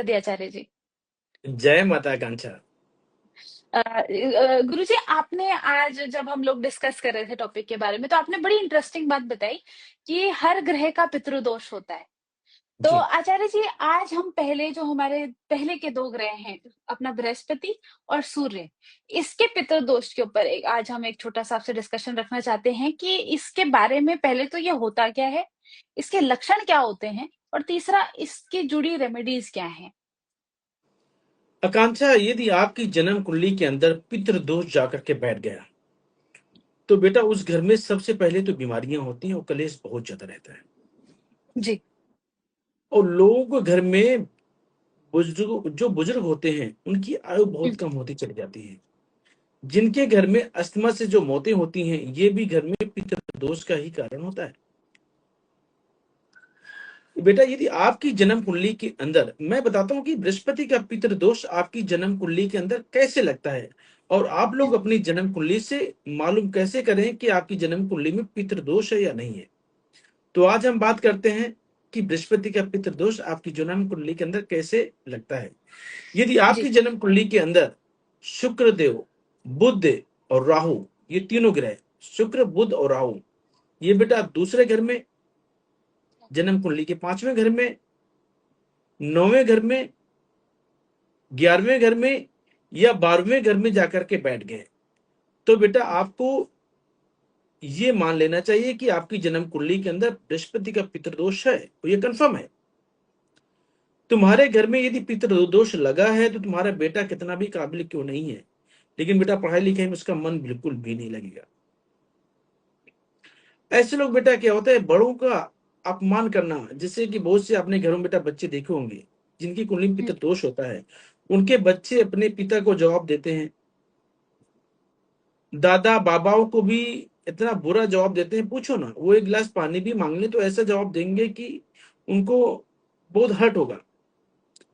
माता दी आचार्य जी। जय माता आकांक्षा। गुरुजी, आपने आज जब हम लोग डिस्कस कर रहे थे टॉपिक के बारे में, तो आपने बड़ी इंटरेस्टिंग बात बताई कि हर ग्रह का पितृदोष होता है। तो जी आचार्य जी, आज हम पहले जो हमारे पहले के दो ग्रह हैं, अपना बृहस्पति और सूर्य, इसके पितृदोष के ऊपर आज हम एक छोटा सा आपसे डिस्कशन रखना चाहते हैं कि इसके बारे में पहले तो ये होता क्या है, इसके लक्षण क्या होते हैं, और तीसरा इसकी जुड़ी रेमेडीज क्या हैं। आकांक्षा, यदि आपकी जन्म कुंडली के अंदर पितृदोष जाकर के बैठ गया तो बेटा उस घर में सबसे पहले तो बीमारियां होती हैं और कलेश बहुत ज्यादा रहता है। जी। और लोगों के घर में बुजुर्ग जो बुजुर्ग होते हैं उनकी आयु बहुत हम्म। कम होती चली जाती है। जिनके घर में अस्थमा से जो मौतें होती हैं ये भी घर में पितृदोष का ही कारण होता है। बेटा यदि आपकी जन्म कुंडली के अंदर, मैं बताता हूं कि बृहस्पति का पितृदोष आपकी जन्म कुंडली के अंदर कैसे लगता है और आप लोग अपनी जन्म कुंडली से मालूम कैसे करें कि आपकी जन्म कुंडली में पितृदोष है या नहीं है। तो आज हम बात करते हैं कि बृहस्पति का पितृदोष आपकी जन्म कुंडली के अंदर कैसे लगता है। यदि आपकी जी। जन्म कुंडली के अंदर शुक्र देव, बुध और राहु, ये तीनों ग्रह, शुक्र बुध और राहु, ये बेटा दूसरे घर में, जन्म कुंडली के 5वें घर में, 9वें घर में, 11वें घर में या 12वें घर में जाकर के बैठ गए तो बेटा आपको ये मान लेना चाहिए कि आपकी जन्म कुंडली के अंदर बृहस्पति का पितृदोष है, तो ये कंफर्म है। तुम्हारे घर में यदि पितृदोष लगा है तो तुम्हारा बेटा कितना भी काबिल क्यों नहीं है, लेकिन बेटा पढ़ाई लिखाई में उसका मन बिल्कुल भी नहीं लगेगा। ऐसे लोग बेटा क्या होता है, बड़ों का अपमान करना, जिससे कि बहुत से अपने घरों में बेटा बच्चे देखे होंगे जिनकी कुंडली में पितृदोष होता है, उनके बच्चे अपने पिता को जवाब देते हैं, दादा बाबाओं को भी इतना बुरा जवाब देते हैं, पूछो ना, वो एक गिलास पानी भी मांग ले तो ऐसा जवाब देंगे कि उनको बहुत हर्ट होगा,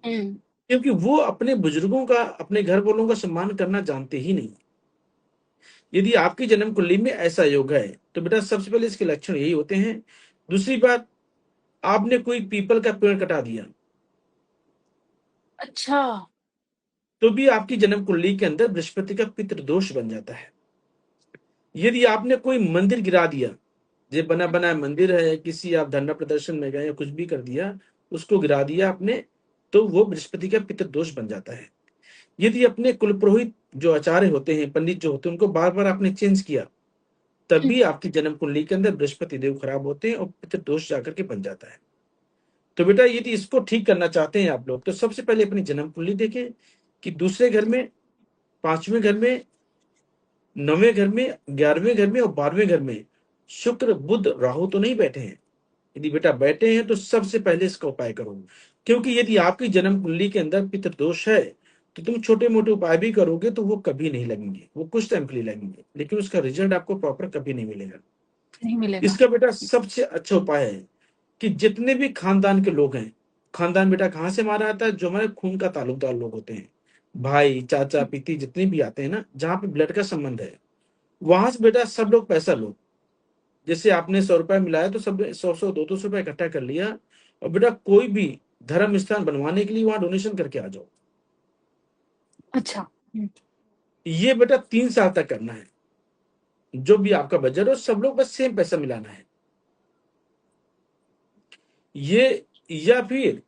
हम्म। क्योंकि वो अपने बुजुर्गों का, अपने घर वालों का सम्मान करना जानते ही नहीं। यदि आपकी जन्म कुंडली में ऐसा योग है तो बेटा सबसे पहले इसके लक्षण यही होते हैं। दूसरी बात, आपने कोई पीपल का पेड़ कटा दिया अच्छा। तो भी आपकी जन्म कुंडली के अंदर बृहस्पति का पितृदोष बन जाता है। यदि आपने कोई मंदिर गिरा दिया, जो बना बनाया मंदिर है, किसी आप धरना प्रदर्शन में गए या कुछ भी कर दिया, उसको गिरा दिया आपने, तो वो बृहस्पति का पितृदोष बन जाता है। यदि अपने कुल पुरोहित जो आचार्य होते हैं, पंडित जो होते हैं, उनको बार बार आपने चेंज किया, तब भी आपकी जन्म कुंडली के अंदर बृहस्पति देव खराब होते हैं और पितृदोष जाकर के बन जाता है। तो बेटा यदि इसको ठीक करना चाहते हैं आप लोग, तो सबसे पहले अपनी जन्म कुंडली देखें कि दूसरे घर में, 5वें घर में, 9वें घर में, 11वें घर में और 12वें घर में शुक्र बुध राहु तो नहीं बैठे हैं। यदि बेटा बैठे हैं तो सबसे पहले इसका उपाय करो, क्योंकि यदि आपकी जन्म कुंडली के अंदर पितृदोष है तो तुम छोटे मोटे उपाय भी करोगे तो वो कभी नहीं लगेंगे, वो कुछ टाइम के लिए लगेंगे, लेकिन उसका रिजल्ट आपको प्रॉपर कभी नहीं मिलेगा। नहीं मिलेगा। इसका बेटा सबसे अच्छा उपाय है कि जितने भी खानदान के लोग हैं, खानदान बेटा कहाँ से हमारा आता है, जो हमारे खून का ताल्लुकदार लोग होते हैं, भाई चाचा पीती जितने भी आते हैं ना, जहाँ पे ब्लड का संबंध है, वहां से बेटा सब लोग पैसा लो। जैसे आपने 100 रुपया मिलाया तो सब 100 100 200 रुपया इकट्ठा कर लिया और बेटा कोई भी धर्म स्थान बनवाने के लिए वहां डोनेशन करके आ जाओ। अच्छा। ये बेटा 3 साल तक करना है। जो भी आपका बजट हो, सब लोग बस सेम पैसा मिलाना है ये, या फिर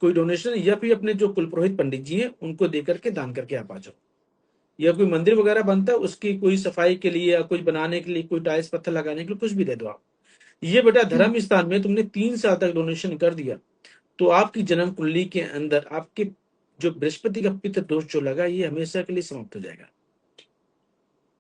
कोई डोनेशन, या फिर अपने जो कुल पुरोहित पंडित जी हैं उनको देकर के दान करके आप आ जाओ, या कोई मंदिर वगैरह बनता है उसकी कोई सफाई के लिए या कुछ बनाने के लिए, कोई टाइल्स पत्थर लगाने के लिए कुछ भी दे दो आप। ये बेटा धर्म स्थान में तुमने 3 साल तक डोनेशन कर दिया तो आपकी जन्म कुंडली के अंदर आपके जो बृहस्पति का पितृ दोष जो लगा, ये हमेशा के लिए समाप्त हो जाएगा।